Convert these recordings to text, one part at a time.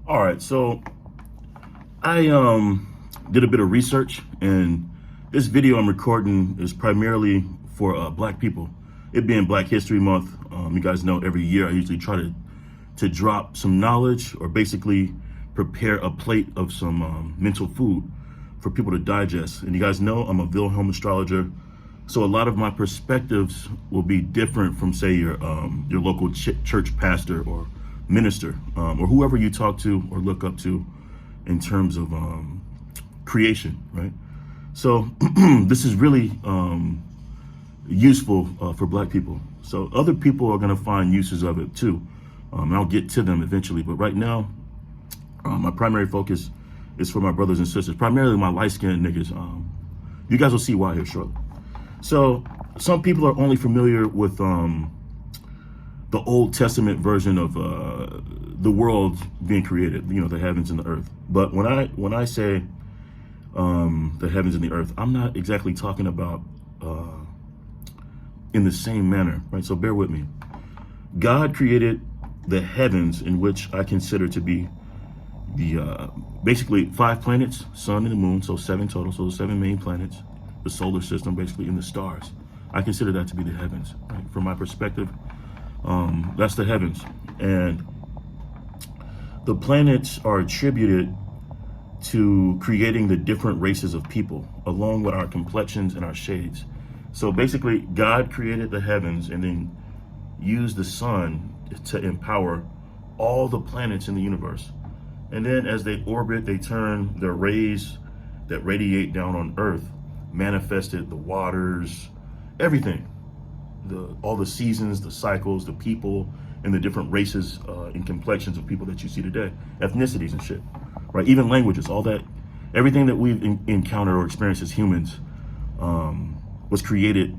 All right, so I did a bit of research, and this video I'm recording is primarily for Black people. It being Black History Month, you guys know every year I usually try to drop some knowledge or basically prepare a plate of some mental food for people to digest. And you guys know I'm a Wilhelm astrologer, so a lot of my perspectives will be different from, say, your local church pastor or minister, or whoever you talk to or look up to in terms of creation, right? So this is really useful for Black people. So other people are going to find uses of it too, and I'll get to them eventually. But right now, my primary focus is for my brothers and sisters, primarily my light-skinned niggas. You guys will see why here shortly. So some people are only familiar with the Old Testament version of the world being created, you know, the heavens and the earth. But when I say the heavens and the earth, I'm not exactly talking about in the same manner, right? So bear with me. God created the heavens, in which I consider to be the basically 5 planets, sun and the moon, so 7 total, so 7 main planets, the solar system basically, and the stars. I consider that to be the heavens, right? From my perspective, that's the heavens. And the planets are attributed to creating the different races of people, along with our complexions and our shades. So basically, God created the heavens and then used the sun to empower all the planets in the universe. And then as they orbit, they turn their rays that radiate down on Earth, manifested the waters, everything. All the seasons, the cycles, the people, and the different races and complexions of people that you see today, ethnicities and shit, right? Even languages, all that, everything that we've encountered or experienced as humans was created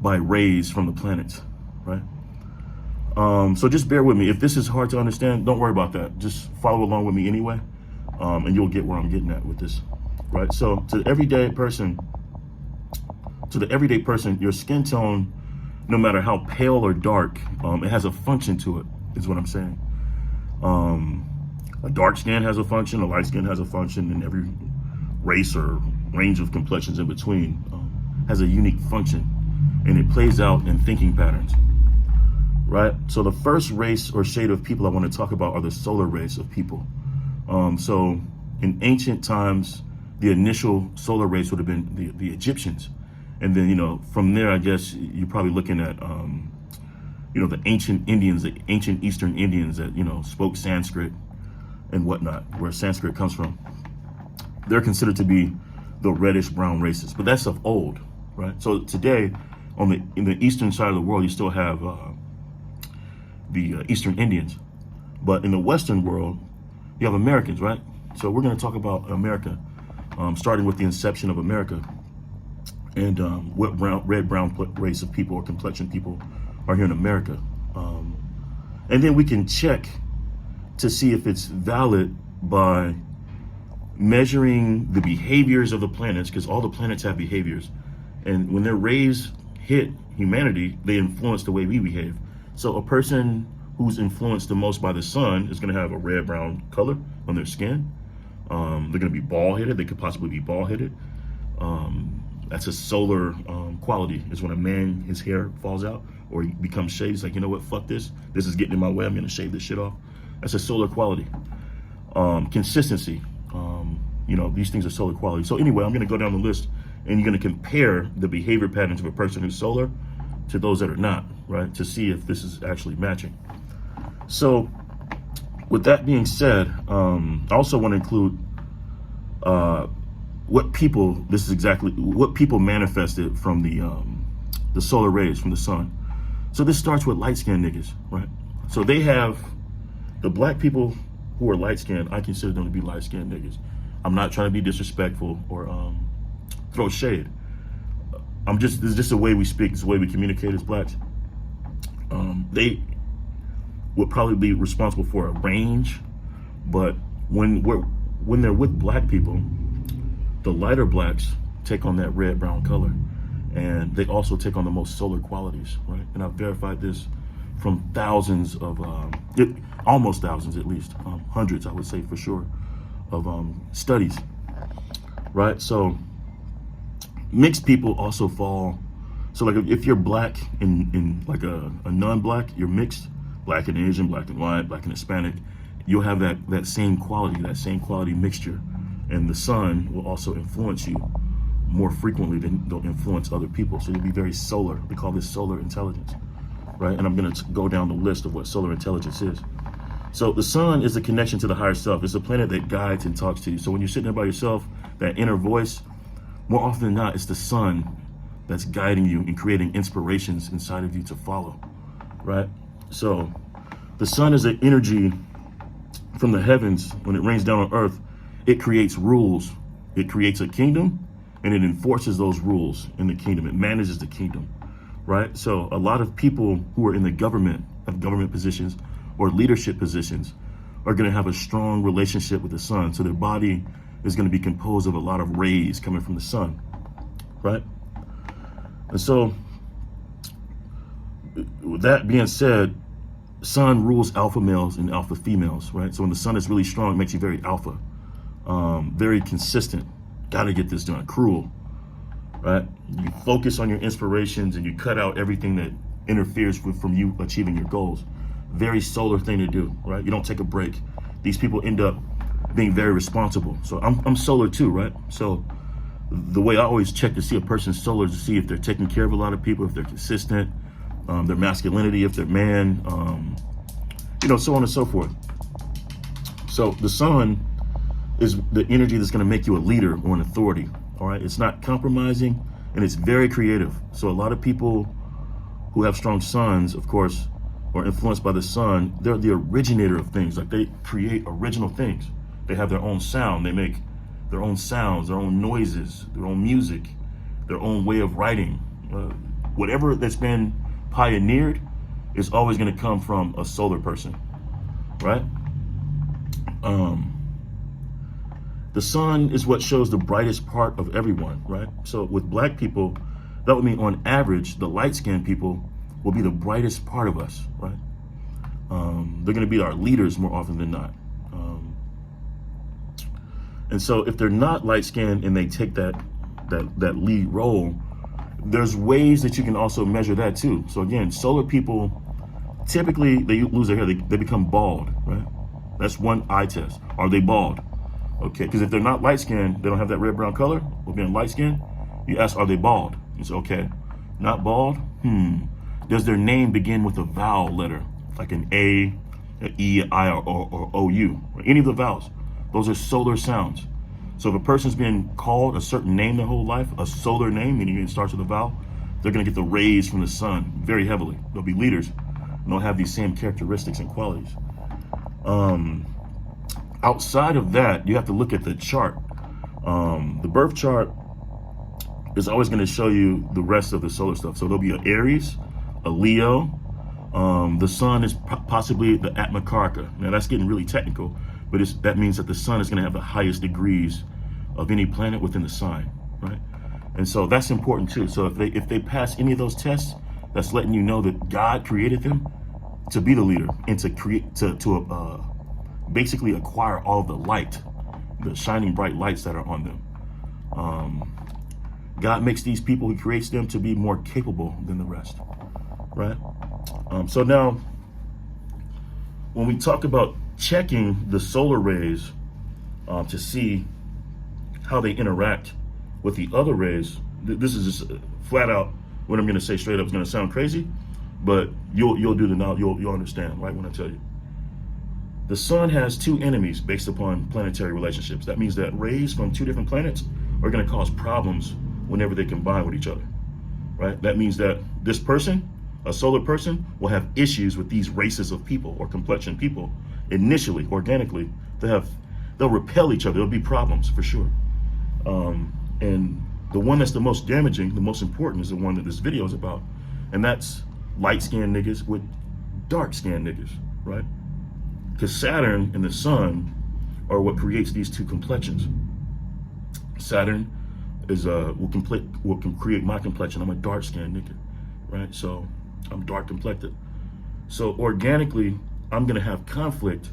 by rays from the planets, right? So just bear with me. If this is hard to understand, don't worry about that. Just follow along with me anyway, and you'll get where I'm getting at with this, right? So to the everyday person, your skin tone, no matter how pale or dark, it has a function to it, is what I'm saying. A dark skin has a function, a light skin has a function, and every race or range of complexions in between has a unique function, and it plays out in thinking patterns, right? So the first race or shade of people I want to talk about are the solar race of people. So in ancient times, the initial solar race would have been the Egyptians. And then, you know, from there, I guess you're probably looking at, you know, the ancient Indians, the ancient Eastern Indians that, you know, spoke Sanskrit and whatnot, where Sanskrit comes from. They're considered to be the reddish brown races, but that's of old, right? So today, in the eastern side of the world, you still have the Eastern Indians, but in the Western world, you have Americans, right? So we're going to talk about America, starting with the inception of America. And what red-brown race of people or complexion people are here in America. And then we can check to see if it's valid by measuring the behaviors of the planets, because all the planets have behaviors. And when their rays hit humanity, they influence the way we behave. So a person who's influenced the most by the sun is going to have a red-brown color on their skin. They're going to be bald-headed. They could possibly be bald-headed. That's a solar quality, is when a man, his hair falls out or he becomes shaved. He's like, you know what, fuck this. This is getting in my way. I'm going to shave this shit off. That's a solar quality. Consistency. You know, these things are solar quality. So anyway, I'm going to go down the list, and you're going to compare the behavior patterns of a person who's solar to those that are not, right? To see if this is actually matching. So with that being said, I also want to include what people manifested from the solar rays from the sun. So this starts with light-skinned niggas, right? So they have the Black people who are light-skinned. I consider them to be light-skinned niggas. I'm not trying to be disrespectful or throw shade. This is just the way we speak. It's the way we communicate as Blacks. They would probably be responsible for a range, but when they're with Black people, the lighter Blacks take on that red-brown color, and they also take on the most solar qualities, right? And I've verified this from thousands of, almost thousands at least, hundreds I would say for sure, of studies, right? So mixed people also fall. So like if you're black in like a non-black, you're mixed, black and Asian, black and white, black and Hispanic, you'll have that same quality mixture. And the sun will also influence you more frequently than they'll influence other people. So you'll be very solar. We call this solar intelligence, right? And I'm gonna go down the list of what solar intelligence is. So the sun is the connection to the higher self. It's a planet that guides and talks to you. So when you're sitting there by yourself, that inner voice, more often than not, it's the sun that's guiding you and creating inspirations inside of you to follow, right? So the sun is an energy from the heavens. When it rains down on earth, it creates rules. It creates a kingdom and it enforces those rules in the kingdom. It manages the kingdom, right? So a lot of people who are in the government, have government positions or leadership positions, are gonna have a strong relationship with the sun. So their body is gonna be composed of a lot of rays coming from the sun, right? And so, with that being said, sun rules alpha males and alpha females, right? So when the sun is really strong, it makes you very alpha, very consistent, gotta get this done, cruel, right? You focus on your inspirations and you cut out everything that interferes from you achieving your goals. Very solar thing to do, right? You don't take a break. These people end up being very responsible. So I'm solar too, right? So the way I always check to see a person's solar is to see if they're taking care of a lot of people, if they're consistent, their masculinity, if they're man, so on and so forth. So the sun is the energy that's going to make you a leader or an authority, all right? It's not compromising and it's very creative. So a lot of people who have strong suns, of course, or influenced by the sun, they're the originator of things. Like they create original things. They have their own sound. They make their own sounds, their own noises, their own music, their own way of writing. Whatever that's been pioneered is always going to come from a solar person, right? The sun is what shows the brightest part of everyone, right? So with black people, that would mean on average, the light-skinned people will be the brightest part of us, right? They're going to be our leaders more often than not. And so if they're not light-skinned and they take that lead role, there's ways that you can also measure that too. So again, solar people, typically they lose their hair, they become bald, right? That's one eye test. Are they bald? Okay, because if they're not light-skinned, they don't have that red-brown color, or being light-skinned, you ask, are they bald? You say, okay, not bald? Does their name begin with a vowel letter, like an A, an E, an I, or O-U, or any of the vowels? Those are solar sounds. So if a person's been called a certain name their whole life, a solar name, meaning it starts with a vowel, they're gonna get the rays from the sun very heavily. They'll be leaders, and they'll have these same characteristics and qualities. Outside of that, you have to look at the chart. The birth chart is always gonna show you the rest of the solar stuff. So there'll be an Aries, a Leo, the sun is possibly the Atmakaraka. Now that's getting really technical, but that means that the sun is going to have the highest degrees of any planet within the sign, right? And so that's important too. So if they pass any of those tests, that's letting you know that God created them to be the leader and to create, to basically acquire all the light, the shining bright lights that are on them. God makes these people, he creates them to be more capable than the rest, right? So now, when we talk about checking the solar rays to see how they interact with the other rays, this is just flat out what I'm going to say straight up. It's going to sound crazy, but you'll understand, right, when I tell you. The sun has two enemies based upon planetary relationships. That means that rays from two different planets are going to cause problems whenever they combine with each other, right? That means that this person, a solar person, will have issues with these races of people or complexion people initially, organically. They'll repel each other. There'll be problems for sure. And the one that's the most damaging, the most important, is the one that this video is about, and that's light-skinned niggas with dark-skinned niggas, right? Because Saturn and the sun are what creates these two complexions. Saturn is will create my complexion. I'm a dark-skinned nigga, right? So I'm dark complected. So organically, I'm going to have conflict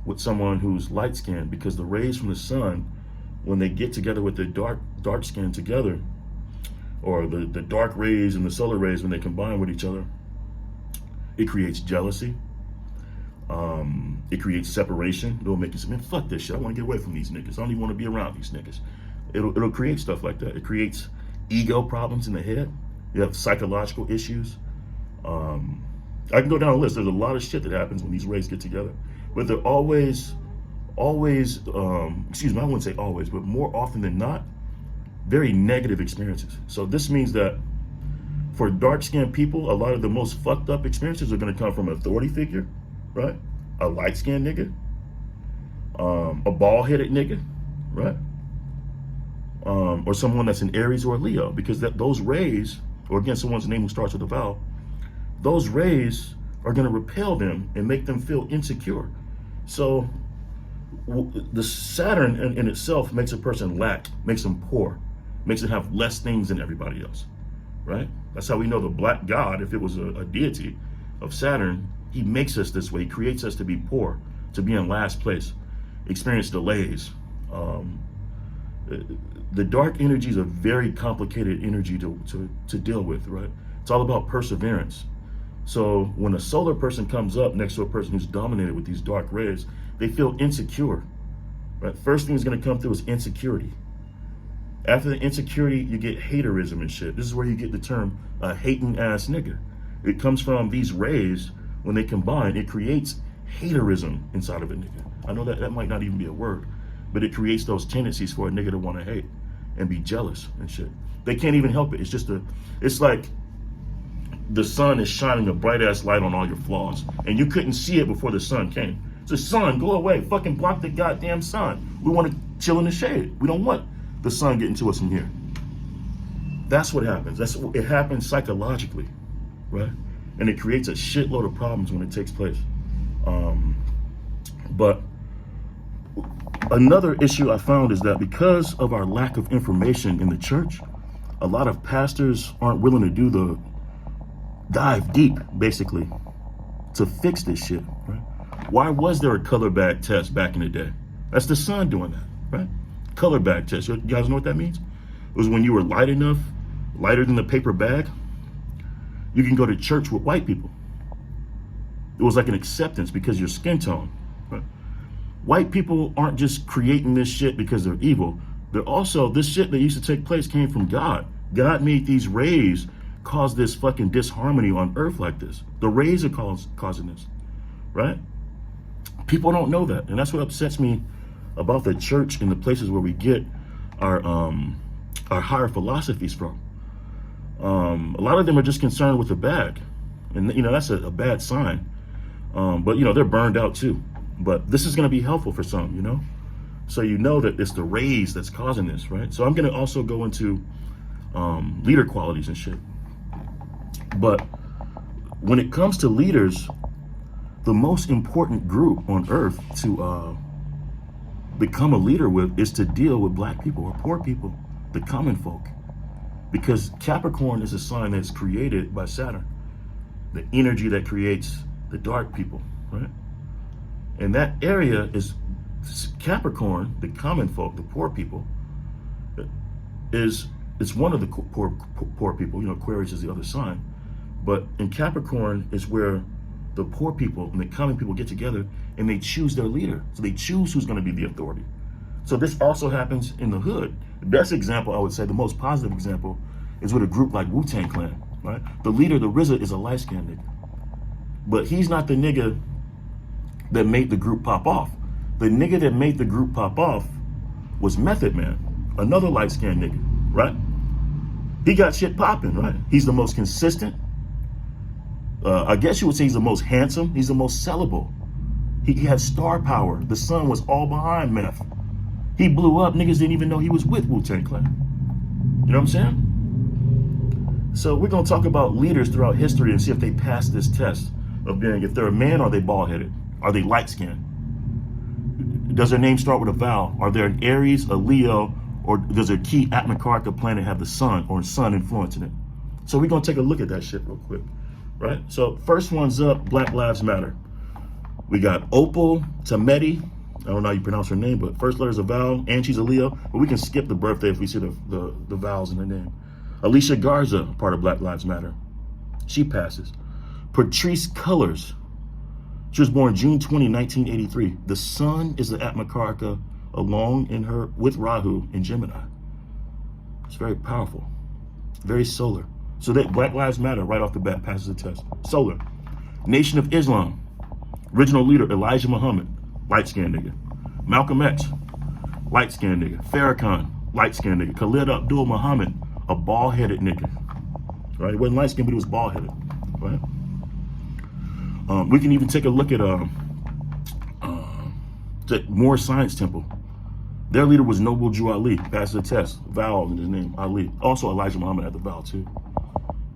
with someone who's light skinned, because the rays from the sun, when they get together with the dark skin together, or the dark rays and the solar rays, when they combine with each other, it creates jealousy. It creates separation. It'll make you say, man, fuck this shit. I want to get away from these niggas. I don't even want to be around these niggas. It'll create stuff like that. It creates ego problems in the head. You have psychological issues. I can go down a list. There's a lot of shit that happens when these rays get together. But they're always, excuse me, I wouldn't say always, but more often than not, very negative experiences. So this means that for dark-skinned people, a lot of the most fucked up experiences are going to come from an authority figure, right? A light-skinned nigga, a bald-headed nigga, right? Or someone that's an Aries or a Leo, because those rays, or again, someone's name who starts with a vowel, those rays are going to repel them and make them feel insecure. So the Saturn in itself makes a person lack, makes them poor, makes them have less things than everybody else, right? That's how we know the black god, if it was a deity of Saturn, he makes us this way. He creates us to be poor, to be in last place, experience delays. The dark energy is a very complicated energy to deal with, right? It's all about perseverance. So when a solar person comes up next to a person who's dominated with these dark rays, they feel insecure, right? First thing that's going to come through is insecurity. After the insecurity, you get haterism and shit. This is where you get the term hating ass nigga. It comes from these rays. When they combine, it creates haterism inside of a nigga. I know that might not even be a word, but it creates those tendencies for a nigga to want to hate and be jealous and shit. They can't even help it. It's like the sun is shining a bright ass light on all your flaws, and you couldn't see it before the sun came. So sun, go away, fucking block the goddamn sun. We want to chill in the shade. We don't want the sun getting to us from here. That's what happens. It happens psychologically, right? And it creates a shitload of problems when it takes place. But another issue I found is that because of our lack of information in the church, a lot of pastors aren't willing to do the dive deep, basically, to fix this shit, right? Why was there a color bag test back in the day? That's the sun doing that, right? Color bag test. You guys know what that means? It was when you were light enough, lighter than the paper bag, you can go to church with white people. It was like an acceptance because of your skin tone, right? White people aren't just creating this shit because they're evil. They're also, this shit that used to take place came from God. God made these rays cause this fucking disharmony on earth like this. The rays are causing this, right? People don't know that. And that's what upsets me about the church and the places where we get our higher philosophies from. A lot of them are just concerned with the bag. And, that's a bad sign. But, they're burned out too. But this is going to be helpful for some, So that it's the rays that's causing this, right? So I'm going to also go into leader qualities and shit. But when it comes to leaders, the most important group on earth to become a leader with is to deal with black people or poor people, the common folk. Because Capricorn is a sign that's created by Saturn, the energy that creates the dark people, right? And that area is Capricorn, the common folk, the poor people, it's one of the poor people. Aquarius is the other sign. But in Capricorn is where the poor people and the common people get together and they choose their leader. So they choose who's going to be the authority. So this also happens in the hood. The best example, I would say, the most positive example, is with a group like Wu-Tang Clan, right? The leader, the RZA, is a light-skinned nigga. But he's not the nigga that made the group pop off. The nigga that made the group pop off was Method Man, another light-skinned nigga, right? He got shit popping, right? He's the most consistent. I guess you would say he's the most handsome. He's the most sellable. He had star power. The sun was all behind Meth. He blew up. Niggas didn't even know he was with Wu-Tang Clan. You know what I'm saying? So we're going to talk about leaders throughout history and see if they pass this test of being, if they're a man, are they bald-headed? Are they light-skinned? Does their name start with a vowel? Are they an Aries, a Leo, or does their key Atmakaraka planet have the sun or sun influence in it? So we're going to take a look at that shit real quick. right? So first one's up, Black Lives Matter. We got Opal Tometi. I don't know how you pronounce her name, but first letter's a vowel, and she's a Leo. But we can skip the birthday if we see the vowels in her name. Alicia Garza, part of Black Lives Matter. She passes. Patrice Cullors. She was born June 20, 1983. The sun is the Atmakaraka along in her with Rahu in Gemini. It's very powerful, very solar. So that Black Lives Matter right off the bat passes the test. Solar. Nation of Islam. Original leader Elijah Muhammad, light-skinned nigga. Malcolm X, light-skinned nigga. Farrakhan, light-skinned nigga. Khalid Abdul Muhammad, a bald-headed nigga. Right? He wasn't light-skinned, but he was bald-headed. Right? We can even take a look at the Moore Science Temple. Their leader was Noble Jew Ali, passed the test, vowel in his name, Ali. Also Elijah Muhammad had the vowel too.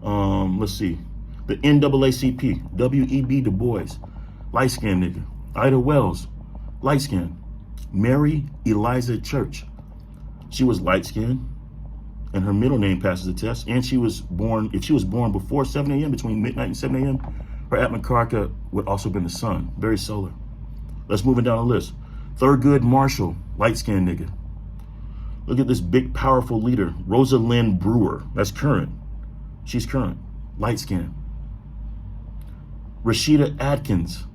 Let's see. The NAACP, W.E.B. Du Bois, light-skinned nigga. Ida Wells, light-skinned. Mary Eliza Church. She was light-skinned, and her middle name passes the test. And she was born, if she was born before 7 a.m., between midnight and 7 a.m., her Atmakaraka would also have been the sun. Very solar. Let's move it down the list. Thurgood Marshall, light-skinned nigga. Look at this big, powerful leader, Rosalind Brewer. That's current. She's current, light-skinned. Rashida Adkins,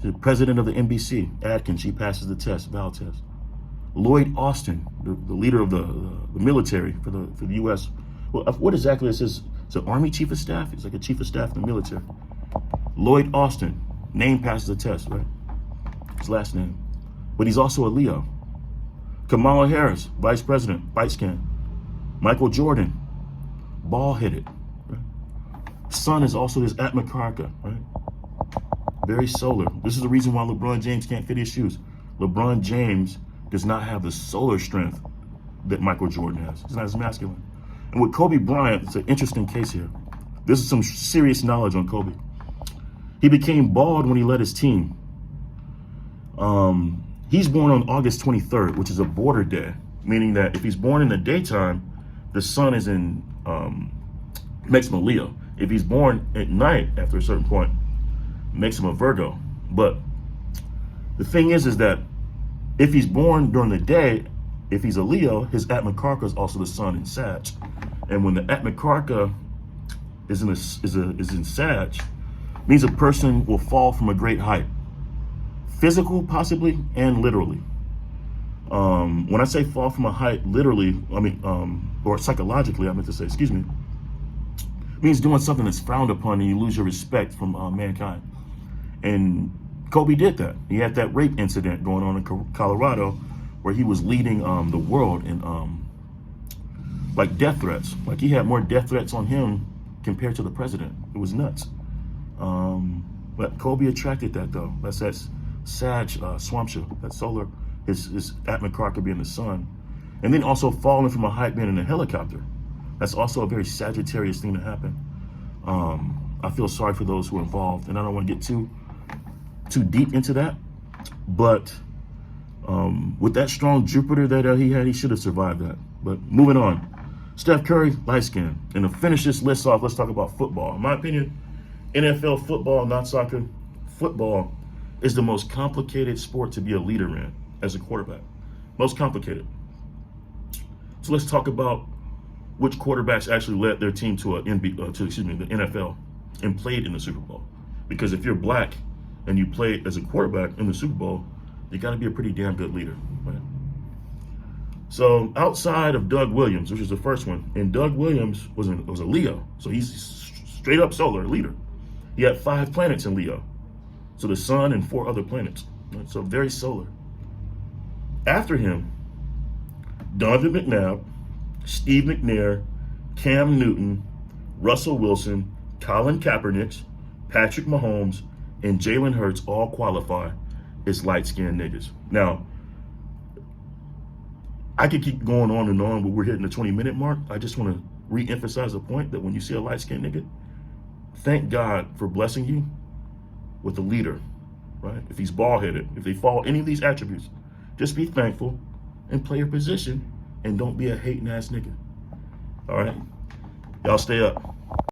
the president of the NBC. Adkins, she passes the test, vowel test. Lloyd Austin, the leader of the military for the U.S. Well, what exactly is this? It's an Army Chief of Staff. He's like a Chief of Staff in the military. Lloyd Austin, name passes the test, right? His last name. But he's also a Leo. Kamala Harris, Vice President, light skin. Michael Jordan, bald-headed. Right? Sun is also this Atmakaraka, right? Very solar. This is the reason why LeBron James can't fit his shoes. LeBron James does not have the solar strength that Michael Jordan has. He's not as masculine. And with Kobe Bryant, it's an interesting case here. This is some serious knowledge on Kobe. He became bald when he led his team. He's born on August 23rd, which is a border day, meaning that if he's born in the daytime, the sun is in, makes him a Leo. If he's born at night, after a certain point, makes him a Virgo. But the thing is that if he's born during the day, if he's a Leo, his Atmakaraka is also the sun in Sag. And when the Atmakaraka is in Sag, means a person will fall from a great height. Physical, possibly, and literally. When I say fall from a height, literally, I mean, or psychologically, I meant to say, excuse me, means doing something that's frowned upon and you lose your respect from mankind. And Kobe did that. He had that rape incident going on in Colorado where he was leading the world in like death threats. Like he had more death threats on him compared to the president. It was nuts. But Kobe attracted that though. That's that Sag Swampsha, that solar, his Atmakaraka being the sun. And then also falling from a height being in a helicopter. That's also a very Sagittarius thing to happen. I feel sorry for those who are involved, and I don't want to get too deep into that. But with that strong Jupiter that he had, he should have survived that. But moving on. Steph Curry, light skin. And to finish this list off, let's talk about football. In my opinion, NFL football, not soccer, football is the most complicated sport to be a leader in as a quarterback. Most complicated. So let's talk about which quarterbacks actually led their team to the NFL and played in the Super Bowl. Because if you're black and you play as a quarterback in the Super Bowl, you got to be a pretty damn good leader, right? So outside of Doug Williams, which is the first one, and Doug Williams was a Leo, so he's straight up solar leader. He had 5 planets in Leo, so the sun and 4 other planets, right? So very solar. After him, Donovan McNabb, Steve McNair, Cam Newton, Russell Wilson, Colin Kaepernick, Patrick Mahomes, and Jalen Hurts all qualify as light-skinned niggas. Now, I could keep going on and on, but we're hitting the 20-minute mark. I just want to re-emphasize the point that when you see a light-skinned nigga, thank God for blessing you with a leader, right? If he's bald-headed, if they follow any of these attributes, just be thankful and play your position and don't be a hating-ass nigga. All right? Y'all stay up.